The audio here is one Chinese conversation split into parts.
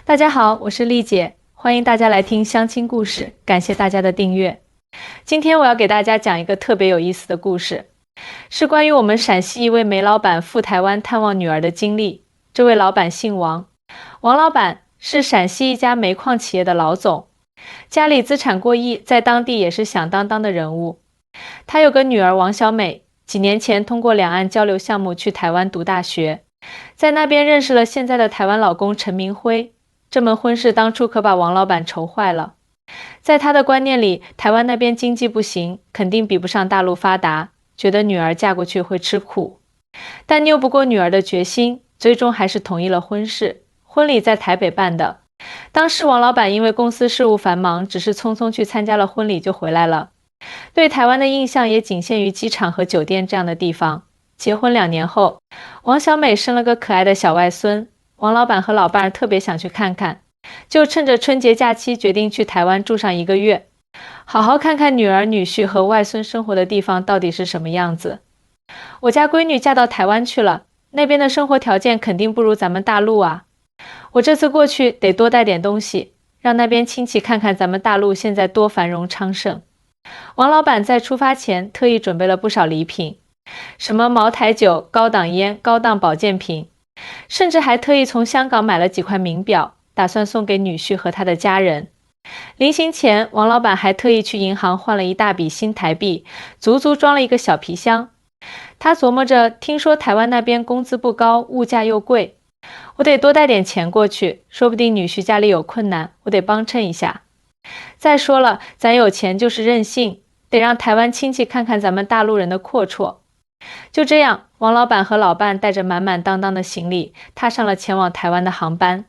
大家好，我是丽姐，欢迎大家来听相亲故事，感谢大家的订阅。今天我要给大家讲一个特别有意思的故事，是关于我们陕西一位煤老板赴台湾探望女儿的经历。这位老板姓王，王老板是陕西一家煤矿企业的老总，家里资产过亿，在当地也是响当当的人物。他有个女儿王小美，几年前通过两岸交流项目去台湾读大学，在那边认识了现在的台湾老公陈明辉。这门婚事当初可把王老板愁坏了。在他的观念里，台湾那边经济不行，肯定比不上大陆发达，觉得女儿嫁过去会吃苦。但拗不过女儿的决心，最终还是同意了婚事。婚礼在台北办的，当时王老板因为公司事务繁忙，只是匆匆去参加了婚礼就回来了。对台湾的印象也仅限于机场和酒店这样的地方。结婚2年后，王小美生了个可爱的小外孙，王老板和老伴儿特别想去看看，就趁着春节假期决定去台湾住上1个月，好好看看女儿女婿和外孙生活的地方到底是什么样子。我家闺女嫁到台湾去了，那边的生活条件肯定不如咱们大陆啊。我这次过去得多带点东西，让那边亲戚看看咱们大陆现在多繁荣昌盛。王老板在出发前特意准备了不少礼品，什么茅台酒、高档烟、高档保健品，甚至还特意从香港买了几块名表，打算送给女婿和他的家人。临行前，王老板还特意去银行换了一大笔新台币，足足装了一个小皮箱。他琢磨着，听说台湾那边工资不高，物价又贵，我得多带点钱过去，说不定女婿家里有困难，我得帮衬一下。再说了，咱有钱就是任性，得让台湾亲戚看看咱们大陆人的阔绰。就这样，王老板和老伴带着满满当当的行李，踏上了前往台湾的航班。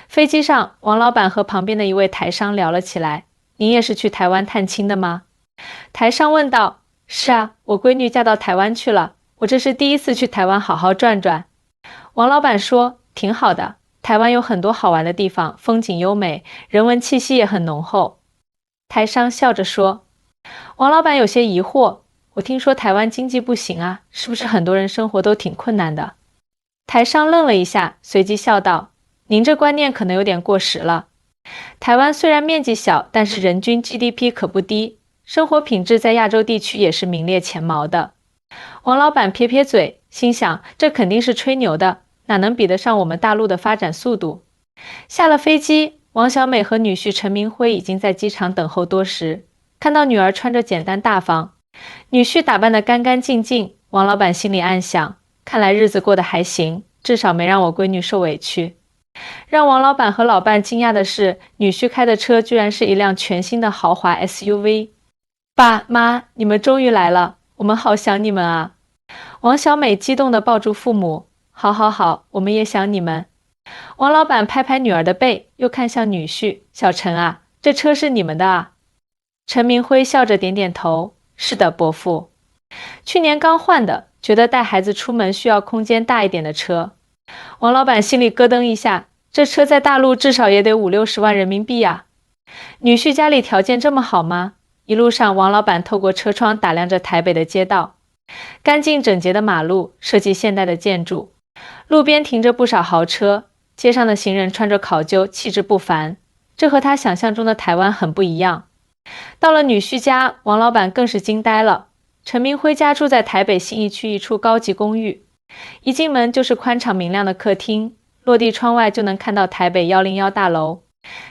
飞机上，王老板和旁边的一位台商聊了起来：“您也是去台湾探亲的吗？”台商问道：“是啊，我闺女嫁到台湾去了，我这是第一次去台湾好好转转。”王老板说：“挺好的，台湾有很多好玩的地方，风景优美，人文气息也很浓厚。”台商笑着说。王老板有些疑惑：“我听说台湾经济不行啊，是不是很多人生活都挺困难的？”台商愣了一下，随即笑道：“您这观念可能有点过时了。台湾虽然面积小，但是人均 GDP 可不低，生活品质在亚洲地区也是名列前茅的。”王老板撇撇嘴，心想这肯定是吹牛的，哪能比得上我们大陆的发展速度。下了飞机，王小美和女婿陈明辉已经在机场等候多时。看到女儿穿着简单大方，女婿打扮得干干净净，王老板心里暗想，看来日子过得还行，至少没让我闺女受委屈。让王老板和老伴惊讶的是，女婿开的车居然是一辆全新的豪华 SUV。爸妈，你们终于来了，我们好想你们啊！王小美激动地抱住父母，好好好，我们也想你们。王老板拍拍女儿的背，又看向女婿，小陈啊，这车是你们的啊？陈明辉笑着点点头，是的，伯父。去年刚换的，觉得带孩子出门需要空间大一点的车。王老板心里咯噔一下，这车在大陆至少也得50-60万人民币啊。女婿家里条件这么好吗？一路上，王老板透过车窗打量着台北的街道，干净整洁的马路，设计现代的建筑，路边停着不少豪车，街上的行人穿着考究，气质不凡。这和他想象中的台湾很不一样。到了女婿家，王老板更是惊呆了。陈明辉家住在台北信义区一处高级公寓，一进门就是宽敞明亮的客厅，落地窗外就能看到台北101大楼，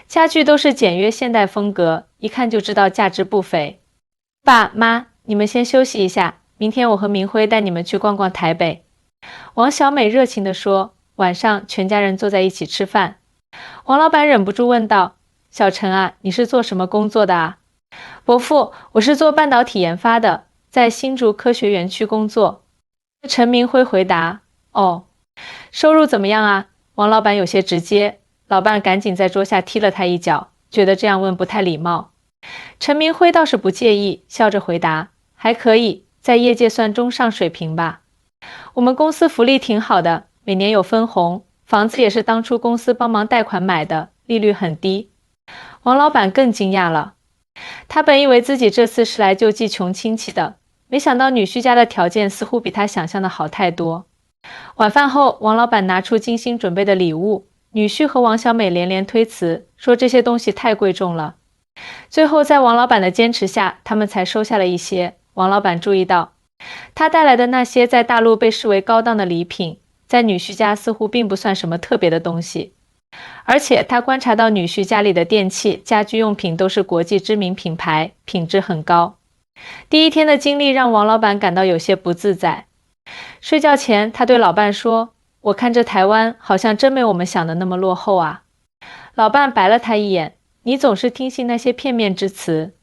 家具都是简约现代风格，一看就知道价值不菲。爸妈，你们先休息一下，明天我和明辉带你们去逛逛台北。王小美热情地说。晚上全家人坐在一起吃饭，王老板忍不住问道：“小陈啊，你是做什么工作的啊？”“伯父，我是做半导体研发的，在新竹科学园区工作。”陈明辉回答。“哦，收入怎么样啊？”王老板有些直接，老伴赶紧在桌下踢了他一脚，觉得这样问不太礼貌。陈明辉倒是不介意，笑着回答：“还可以，在业界算中上水平吧。我们公司福利挺好的，每年有分红，房子也是当初公司帮忙贷款买的，利率很低。”王老板更惊讶了，他本以为自己这次是来救济穷亲戚的，没想到女婿家的条件似乎比他想象的好太多。晚饭后，王老板拿出精心准备的礼物，女婿和王小美连连推辞，说这些东西太贵重了。最后在王老板的坚持下，他们才收下了一些。王老板注意到，他带来的那些在大陆被视为高档的礼品，在女婿家似乎并不算什么特别的东西。而且他观察到女婿家里的电器、家居用品都是国际知名品牌，品质很高。第一天的经历让王老板感到有些不自在。睡觉前，他对老伴说：“我看这台湾好像真没我们想的那么落后啊。”老伴白了他一眼：“你总是听信那些片面之词。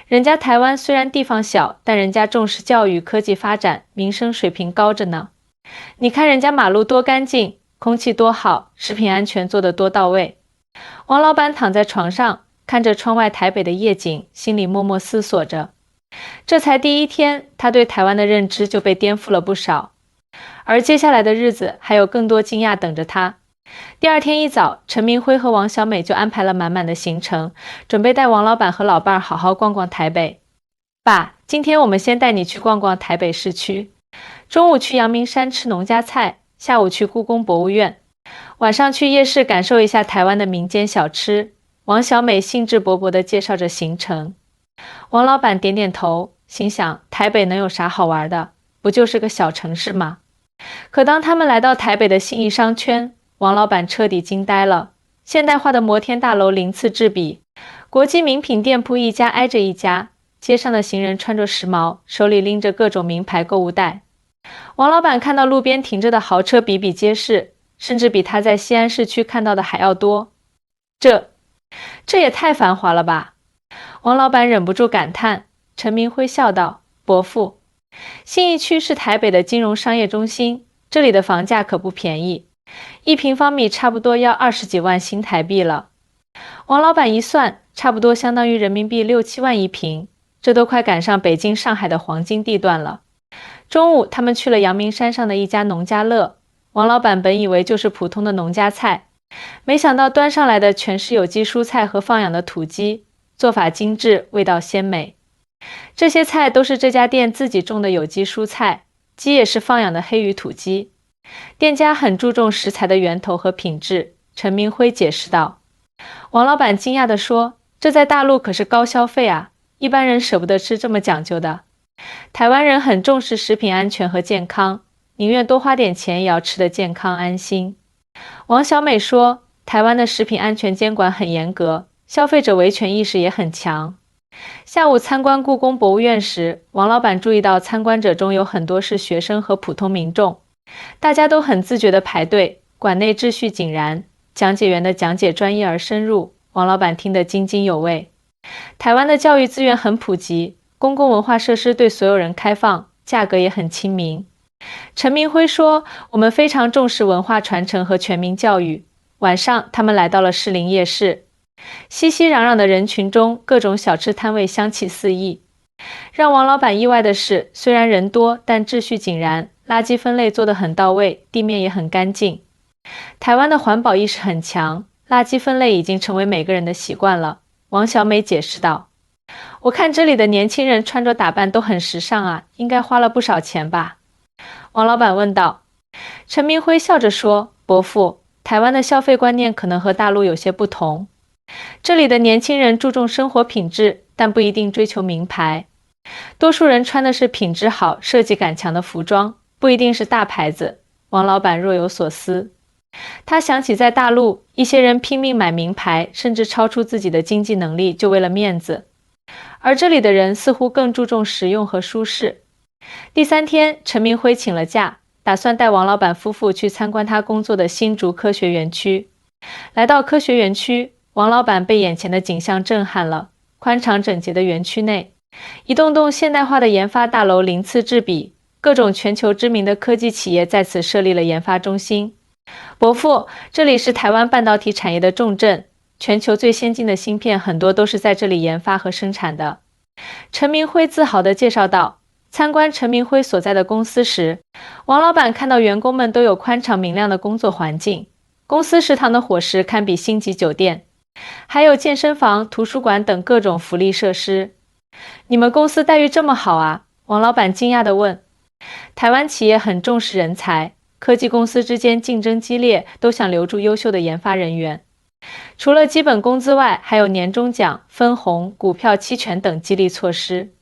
人家台湾虽然地方小，但人家重视教育、科技发展，民生水平高着呢。你看人家马路多干净，空气多好，食品安全做得多到位。”王老板躺在床上，看着窗外台北的夜景，心里默默思索着。这才第一天，他对台湾的认知就被颠覆了不少。而接下来的日子还有更多惊讶等着他。第二天一早，陈明辉和王小美就安排了满满的行程，准备带王老板和老伴儿好好逛逛台北。爸，今天我们先带你去逛逛台北市区，中午去阳明山吃农家菜，下午去故宫博物院，晚上去夜市感受一下台湾的民间小吃。王小美兴致勃勃地介绍着行程。王老板点点头，心想台北能有啥好玩的，不就是个小城市吗？可当他们来到台北的信义商圈，王老板彻底惊呆了。现代化的摩天大楼鳞次栉比，国际名品店铺一家挨着一家，街上的行人穿着时髦，手里拎着各种名牌购物袋。王老板看到路边停着的豪车比比皆是，甚至比他在西安市区看到的还要多。这也太繁华了吧！王老板忍不住感叹。陈明辉笑道：“伯父，信义区是台北的金融商业中心，这里的房价可不便宜，1平方米差不多要20几万新台币了。”王老板一算，差不多相当于人民币6、7万一平，这都快赶上北京、上海的黄金地段了。中午，他们去了阳明山上的一家农家乐。王老板本以为就是普通的农家菜，没想到端上来的全是有机蔬菜和放养的土鸡，做法精致，味道鲜美。这些菜都是这家店自己种的有机蔬菜，鸡也是放养的黑羽土鸡。店家很注重食材的源头和品质，陈明辉解释道。王老板惊讶地说：“这在大陆可是高消费啊，一般人舍不得吃这么讲究的。台湾人很重视食品安全和健康，宁愿多花点钱也要吃得健康安心。”王小美说：“台湾的食品安全监管很严格，消费者维权意识也很强。”下午参观故宫博物院时，王老板注意到参观者中有很多是学生和普通民众，大家都很自觉地排队，馆内秩序井然，讲解员的讲解专业而深入，王老板听得津津有味。台湾的教育资源很普及，公共文化设施对所有人开放，价格也很亲民。陈明辉说：“我们非常重视文化传承和全民教育。”晚上，他们来到了士林夜市。熙熙攘攘的人群中，各种小吃摊位香气四溢。让王老板意外的是，虽然人多，但秩序井然，垃圾分类做得很到位，地面也很干净。台湾的环保意识很强，垃圾分类已经成为每个人的习惯了。王小美解释道：“我看这里的年轻人穿着打扮都很时尚啊，应该花了不少钱吧？”王老板问道。陈明辉笑着说：“伯父，台湾的消费观念可能和大陆有些不同。这里的年轻人注重生活品质，但不一定追求名牌。多数人穿的是品质好、设计感强的服装，不一定是大牌子。”王老板若有所思。他想起在大陆，一些人拼命买名牌，甚至超出自己的经济能力，就为了面子。而这里的人似乎更注重实用和舒适。第3天，陈明辉请了假，打算带王老板夫妇去参观他工作的新竹科学园区。来到科学园区，王老板被眼前的景象震撼了。宽敞整洁的园区内，一栋栋现代化的研发大楼鳞次栉比，各种全球知名的科技企业在此设立了研发中心。伯父，这里是台湾半导体产业的重镇，全球最先进的芯片很多都是在这里研发和生产的。陈明辉自豪地介绍道。参观陈明辉所在的公司时，王老板看到员工们都有宽敞明亮的工作环境，公司食堂的伙食堪比星级酒店，还有健身房、图书馆等各种福利设施。你们公司待遇这么好啊？王老板惊讶地问。台湾企业很重视人才，科技公司之间竞争激烈，都想留住优秀的研发人员。除了基本工资外，还有年终奖、分红、股票期权等激励措施。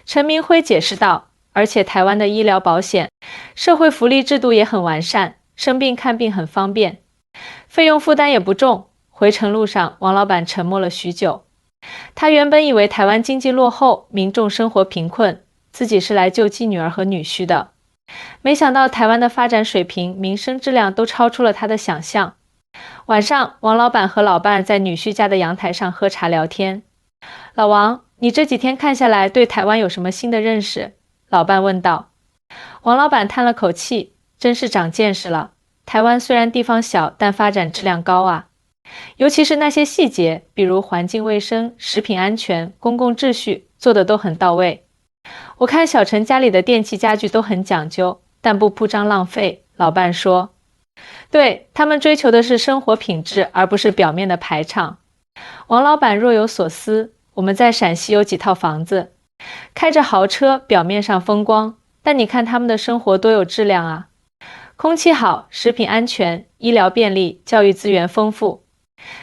陈明辉解释道，而且台湾的医疗保险、社会福利制度也很完善，生病看病很方便，费用负担也不重。回程路上，王老板沉默了许久。他原本以为台湾经济落后，民众生活贫困，自己是来救济女儿和女婿的。没想到台湾的发展水平、民生质量都超出了他的想象。晚上，王老板和老伴在女婿家的阳台上喝茶聊天。老王，你这几天看下来，对台湾有什么新的认识？老伴问道。王老板叹了口气，真是长见识了。台湾虽然地方小，但发展质量高啊。尤其是那些细节，比如环境卫生、食品安全、公共秩序，做得都很到位。我看小陈家里的电器家具都很讲究，但不铺张浪费，老伴说。对，他们追求的是生活品质，而不是表面的排场。王老板若有所思，我们在陕西有几套房子，开着豪车，表面上风光，但你看他们的生活多有质量啊。空气好，食品安全，医疗便利，教育资源丰富。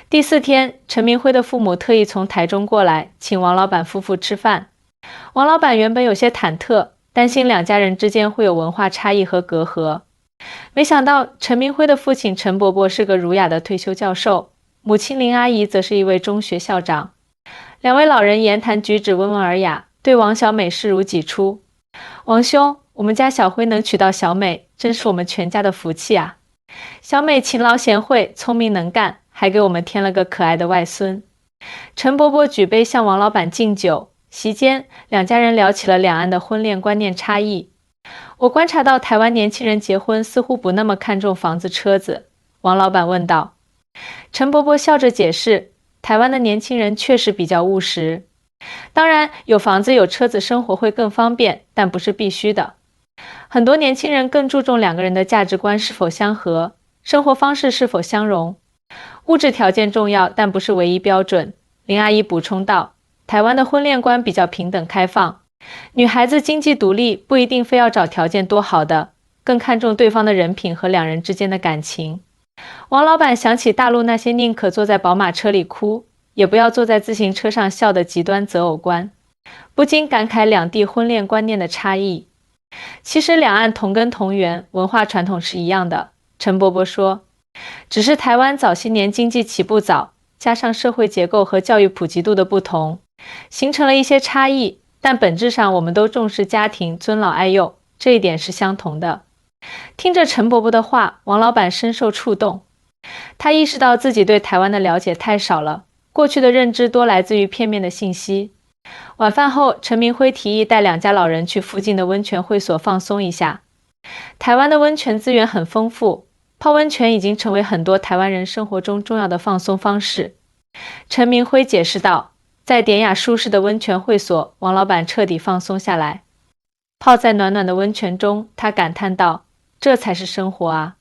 第4天，陈明辉的父母特意从台中过来，请王老板夫妇吃饭。王老板原本有些忐忑，担心两家人之间会有文化差异和隔阂。没想到陈明辉的父亲陈伯伯是个儒雅的退休教授，母亲林阿姨则是一位中学校长。两位老人言谈举止温文尔雅，对王小美视如己出。王兄，我们家小辉能娶到小美，真是我们全家的福气啊！小美勤劳贤惠，聪明能干，还给我们添了个可爱的外孙。陈伯伯举杯向王老板敬酒，席间两家人聊起了两岸的婚恋观念差异。我观察到台湾年轻人结婚似乎不那么看重房子车子，王老板问道。陈伯伯笑着解释，台湾的年轻人确实比较务实。当然，有房子有车子生活会更方便，但不是必须的。很多年轻人更注重两个人的价值观是否相合，生活方式是否相容。物质条件重要，但不是唯一标准。林阿姨补充道，台湾的婚恋观比较平等开放，女孩子经济独立，不一定非要找条件多好的，更看重对方的人品和两人之间的感情。王老板想起大陆那些宁可坐在宝马车里哭，也不要坐在自行车上笑的极端择偶观，不禁感慨两地婚恋观念的差异。其实两岸同根同源，文化传统是一样的，陈伯伯说，只是台湾早些年经济起步早，加上社会结构和教育普及度的不同，形成了一些差异，但本质上我们都重视家庭，尊老爱幼，这一点是相同的。听着陈伯伯的话，王老板深受触动。他意识到自己对台湾的了解太少了，过去的认知多来自于片面的信息。晚饭后，陈明辉提议带两家老人去附近的温泉会所放松一下。台湾的温泉资源很丰富，泡温泉已经成为很多台湾人生活中重要的放松方式。陈明辉解释道，在典雅舒适的温泉会所，王老板彻底放松下来。泡在暖暖的温泉中，他感叹道，这才是生活啊，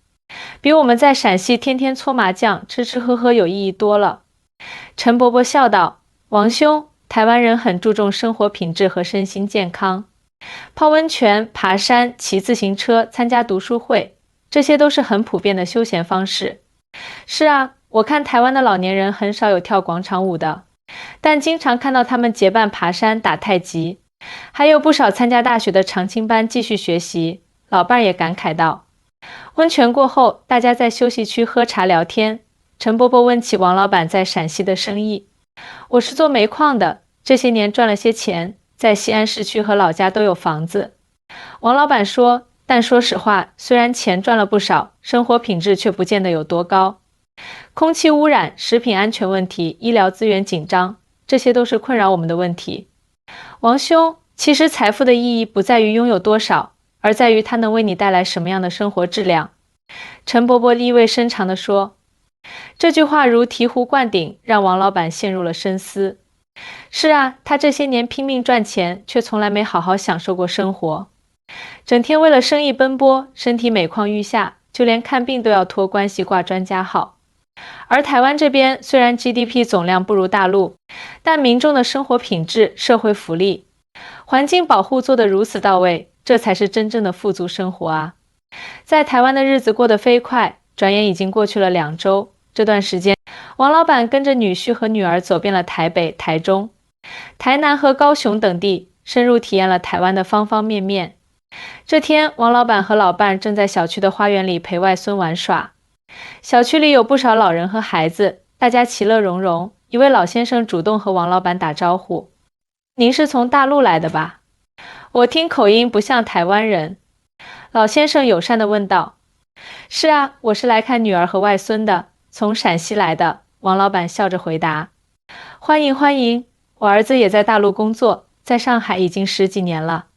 比我们在陕西天天搓麻将、吃吃喝喝有意义多了。陈伯伯笑道，王兄，台湾人很注重生活品质和身心健康，泡温泉、爬山、骑自行车、参加读书会，这些都是很普遍的休闲方式。是啊，我看台湾的老年人很少有跳广场舞的，但经常看到他们结伴爬山、打太极，还有不少参加大学的常青班继续学习。老伴也感慨道。温泉过后，大家在休息区喝茶聊天。陈伯伯问起王老板在陕西的生意。我是做煤矿的，这些年赚了些钱，在西安市区和老家都有房子。王老板说，但说实话，虽然钱赚了不少，生活品质却不见得有多高。空气污染、食品安全问题、医疗资源紧张，这些都是困扰我们的问题。王兄，其实财富的意义不在于拥有多少，而在于它能为你带来什么样的生活质量。陈伯伯意味深长地说。这句话如醍醐灌顶，让王老板陷入了深思。是啊，他这些年拼命赚钱，却从来没好好享受过生活。整天为了生意奔波，身体每况愈下，就连看病都要托关系挂专家号。而台湾这边虽然 GDP 总量不如大陆，但民众的生活品质、社会福利、环境保护做得如此到位，这才是真正的富足生活啊！在台湾的日子过得飞快，转眼已经过去了2周。这段时间，王老板跟着女婿和女儿走遍了台北、台中、台南和高雄等地，深入体验了台湾的方方面面。这天，王老板和老伴正在小区的花园里陪外孙玩耍。小区里有不少老人和孩子，大家其乐融融。一位老先生主动和王老板打招呼：“您是从大陆来的吧？我听口音不像台湾人。”老先生友善地问道。“是啊，我是来看女儿和外孙的，从陕西来的。”王老板笑着回答。“欢迎欢迎，我儿子也在大陆工作，在上海已经10几年了。”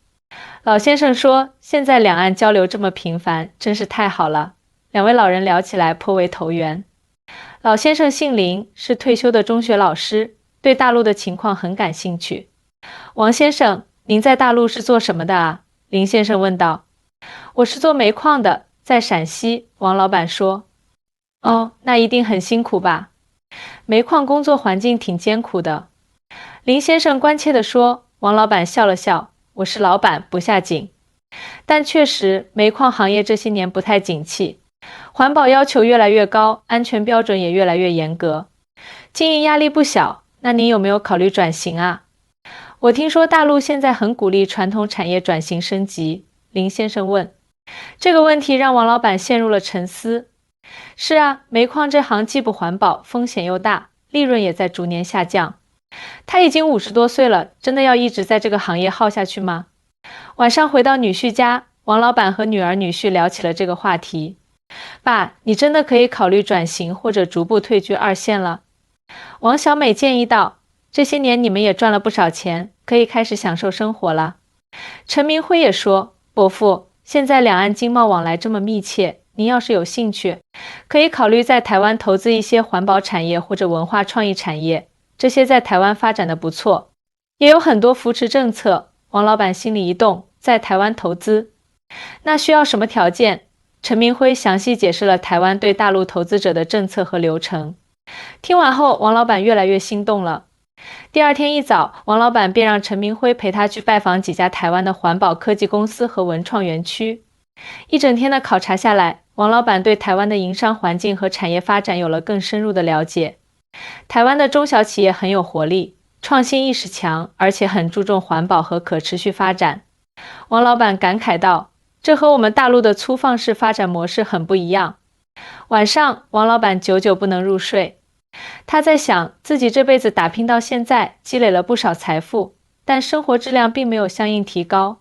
老先生说：“现在两岸交流这么频繁，真是太好了。”两位老人聊起来颇为投缘。老先生姓林，是退休的中学老师，对大陆的情况很感兴趣。“王先生，您在大陆是做什么的啊？”林先生问道。“我是做煤矿的，在陕西。”王老板说。“哦，那一定很辛苦吧？煤矿工作环境挺艰苦的。”林先生关切地说。王老板笑了笑：“我是老板，不下井。但确实，煤矿行业这些年不太景气，环保要求越来越高，安全标准也越来越严格，经营压力不小。那您有没有考虑转型啊？”“我听说大陆现在很鼓励传统产业转型升级。”林先生问。这个问题让王老板陷入了沉思。是啊，煤矿这行既不环保，风险又大，利润也在逐年下降。他已经50多岁了，真的要一直在这个行业耗下去吗？晚上回到女婿家，王老板和女儿女婿聊起了这个话题。“爸，你真的可以考虑转型或者逐步退居2线了。”王小美建议道。“这些年你们也赚了不少钱，可以开始享受生活了。”陈明辉也说：“伯父，现在两岸经贸往来这么密切，您要是有兴趣，可以考虑在台湾投资一些环保产业或者文化创意产业，这些在台湾发展的不错，也有很多扶持政策。”王老板心里一动，在台湾投资，那需要什么条件？陈明辉详细解释了台湾对大陆投资者的政策和流程。听完后，王老板越来越心动了。第二天一早，王老板便让陈明辉陪他去拜访几家台湾的环保科技公司和文创园区。一整天的考察下来，王老板对台湾的营商环境和产业发展有了更深入的了解。台湾的中小企业很有活力，创新意识强，而且很注重环保和可持续发展。王老板感慨道：“这和我们大陆的粗放式发展模式很不一样。”晚上，王老板久久不能入睡。他在想，自己这辈子打拼到现在，积累了不少财富，但生活质量并没有相应提高。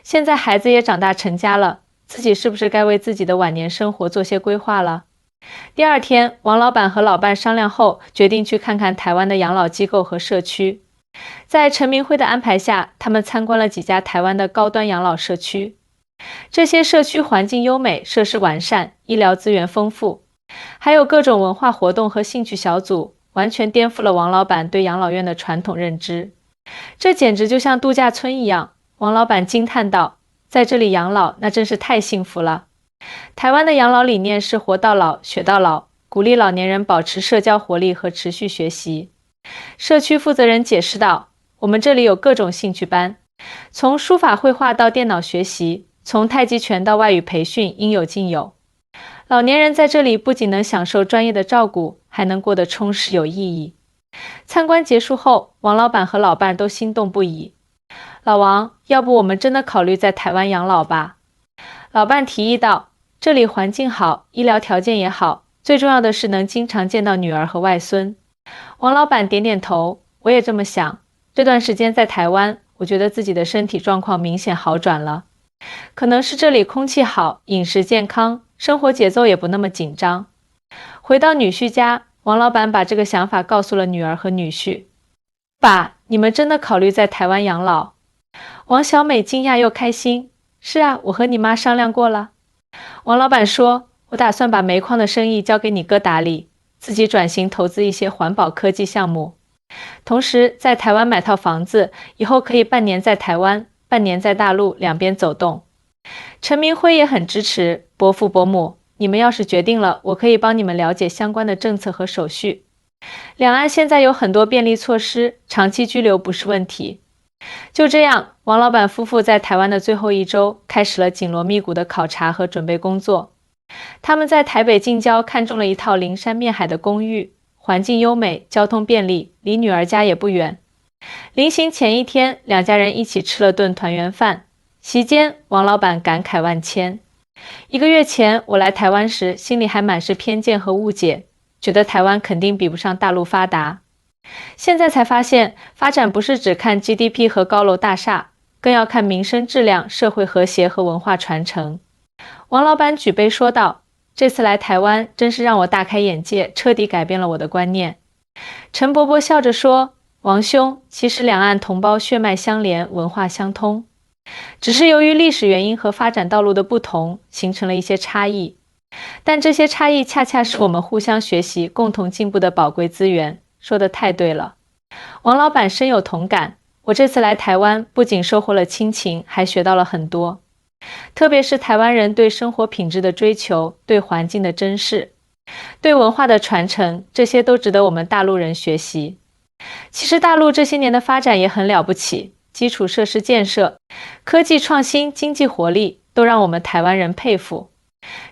现在孩子也长大成家了，自己是不是该为自己的晚年生活做些规划了？第二天，王老板和老伴商量后，决定去看看台湾的养老机构和社区。在陈明辉的安排下，他们参观了几家台湾的高端养老社区。这些社区环境优美，设施完善，医疗资源丰富，还有各种文化活动和兴趣小组，完全颠覆了王老板对养老院的传统认知。这简直就像度假村一样，王老板惊叹道：“在这里养老，那真是太幸福了。”台湾的养老理念是活到老，学到老，鼓励老年人保持社交活力和持续学习。社区负责人解释道：“我们这里有各种兴趣班，从书法绘画到电脑学习，从太极拳到外语培训，应有尽有。老年人在这里不仅能享受专业的照顾，还能过得充实有意义。”参观结束后，王老板和老伴都心动不已。“老王，要不我们真的考虑在台湾养老吧？”老伴提议道：“这里环境好，医疗条件也好，最重要的是能经常见到女儿和外孙。”王老板点点头：“我也这么想。这段时间在台湾，我觉得自己的身体状况明显好转了。可能是这里空气好，饮食健康，生活节奏也不那么紧张。”回到女婿家，王老板把这个想法告诉了女儿和女婿。“爸，你们真的考虑在台湾养老？”王小美惊讶又开心。“是啊，我和你妈商量过了。”王老板说：“我打算把煤矿的生意交给你哥打理，自己转型投资一些环保科技项目，同时在台湾买套房子，以后可以半年在台湾，半年在大陆，两边走动。”陈明辉也很支持：“伯父伯母，你们要是决定了，我可以帮你们了解相关的政策和手续。两岸现在有很多便利措施，长期居留不是问题。就这样，王老板夫妇在台湾的最后一周开始了紧锣密鼓的考察和准备工作。他们在台北近郊看中了一套临山面海的公寓，环境优美，交通便利，离女儿家也不远。临行前一天，两家人一起吃了顿团圆饭。席间，王老板感慨万千。1个月前，我来台湾时，心里还满是偏见和误解，觉得台湾肯定比不上大陆发达。现在才发现，发展不是只看 GDP 和高楼大厦，更要看民生质量、社会和谐和文化传承。王老板举杯说道：“这次来台湾，真是让我大开眼界，彻底改变了我的观念。”陈伯伯笑着说：“王兄，其实两岸同胞血脉相连，文化相通，只是由于历史原因和发展道路的不同，形成了一些差异。但这些差异恰恰是我们互相学习、共同进步的宝贵资源。”说得太对了，王老板深有同感。我这次来台湾，不仅收获了亲情，还学到了很多，特别是台湾人对生活品质的追求，对环境的珍视，对文化的传承，这些都值得我们大陆人学习。其实大陆这些年的发展也很了不起，基础设施建设、科技创新、经济活力，都让我们台湾人佩服。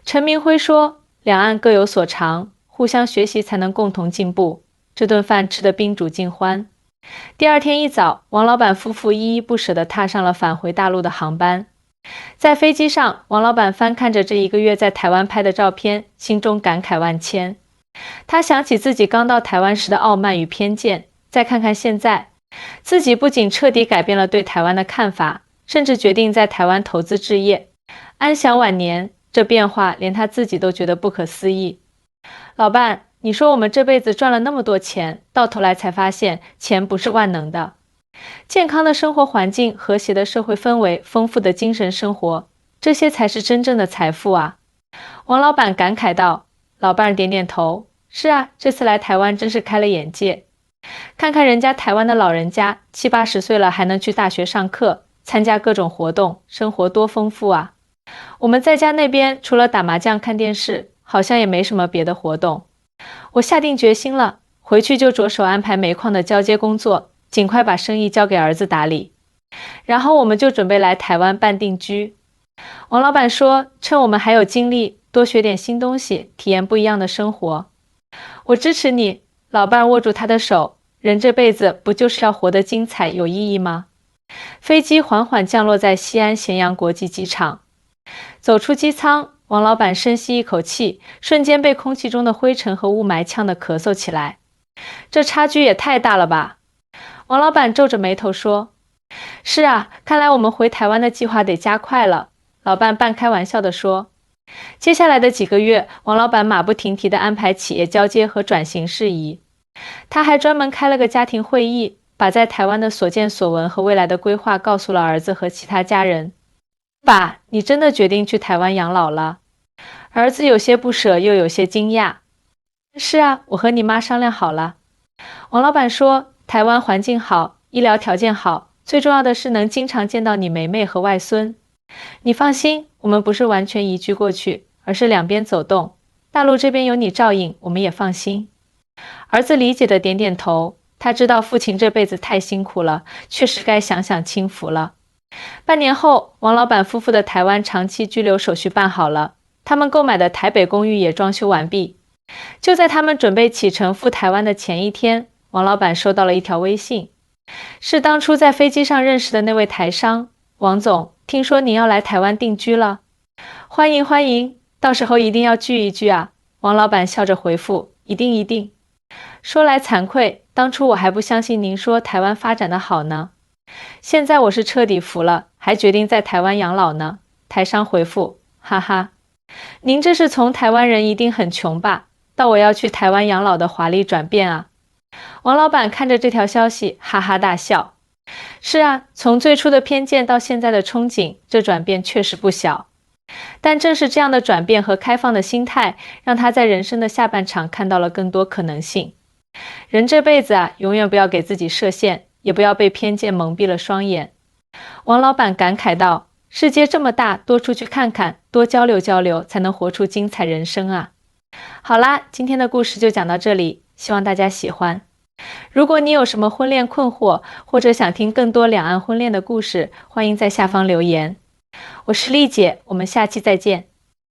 陈明辉说：“两岸各有所长，互相学习才能共同进步。”这顿饭吃得宾主尽欢。第二天一早，王老板夫妇依依不舍地踏上了返回大陆的航班。在飞机上，王老板翻看着这1个月在台湾拍的照片，心中感慨万千。他想起自己刚到台湾时的傲慢与偏见，再看看现在，自己不仅彻底改变了对台湾的看法，甚至决定在台湾投资置业，安享晚年。这变化连他自己都觉得不可思议。老伴，你说我们这辈子赚了那么多钱，到头来才发现钱不是万能的。健康的生活环境、和谐的社会氛围、丰富的精神生活，这些才是真正的财富啊！王老板感慨道。老伴点点头，是啊，这次来台湾真是开了眼界。看看人家台湾的老人家，70、80岁了还能去大学上课，参加各种活动，生活多丰富啊！我们在家那边除了打麻将看电视，好像也没什么别的活动。我下定决心了，回去就着手安排煤矿的交接工作，尽快把生意交给儿子打理。然后我们就准备来台湾办定居。王老板说，趁我们还有精力，多学点新东西，体验不一样的生活。我支持你。老伴握住他的手，人这辈子不就是要活得精彩有意义吗？飞机缓缓降落在西安咸阳国际机场。走出机舱，王老板深吸一口气，瞬间被空气中的灰尘和雾霾呛得咳嗽起来。这差距也太大了吧？王老板皱着眉头说：“是啊，看来我们回台湾的计划得加快了。”老伴半开玩笑地说。接下来的几个月，王老板马不停蹄地安排企业交接和转型事宜。他还专门开了个家庭会议，把在台湾的所见所闻和未来的规划告诉了儿子和其他家人。爸，你真的决定去台湾养老了？儿子有些不舍，又有些惊讶。是啊，我和你妈商量好了。王老板说，台湾环境好，医疗条件好，最重要的是能经常见到你妹妹和外孙。你放心，我们不是完全移居过去，而是两边走动。大陆这边有你照应，我们也放心。儿子理解的点点头，他知道父亲这辈子太辛苦了，确实该享享清福了。半年后，王老板夫妇的台湾长期居留手续办好了，他们购买的台北公寓也装修完毕。就在他们准备启程赴台湾的前一天，王老板收到了一条微信，是当初在飞机上认识的那位台商。王总，听说您要来台湾定居了，欢迎欢迎，到时候一定要聚一聚啊！王老板笑着回复，一定一定。说来惭愧，当初我还不相信您说台湾发展的好呢，现在我是彻底服了，还决定在台湾养老呢。台商回复，哈哈，您这是从台湾人一定很穷吧，到我要去台湾养老的华丽转变啊！王老板看着这条消息，哈哈大笑。是啊，从最初的偏见到现在的憧憬，这转变确实不小。但正是这样的转变和开放的心态，让他在人生的下半场看到了更多可能性。人这辈子啊，永远不要给自己设限，也不要被偏见蒙蔽了双眼。王老板感慨道，世界这么大，多出去看看，多交流交流，才能活出精彩人生啊！好啦，今天的故事就讲到这里，希望大家喜欢。如果你有什么婚恋困惑，或者想听更多两岸婚恋的故事，欢迎在下方留言。我是丽姐，我们下期再见。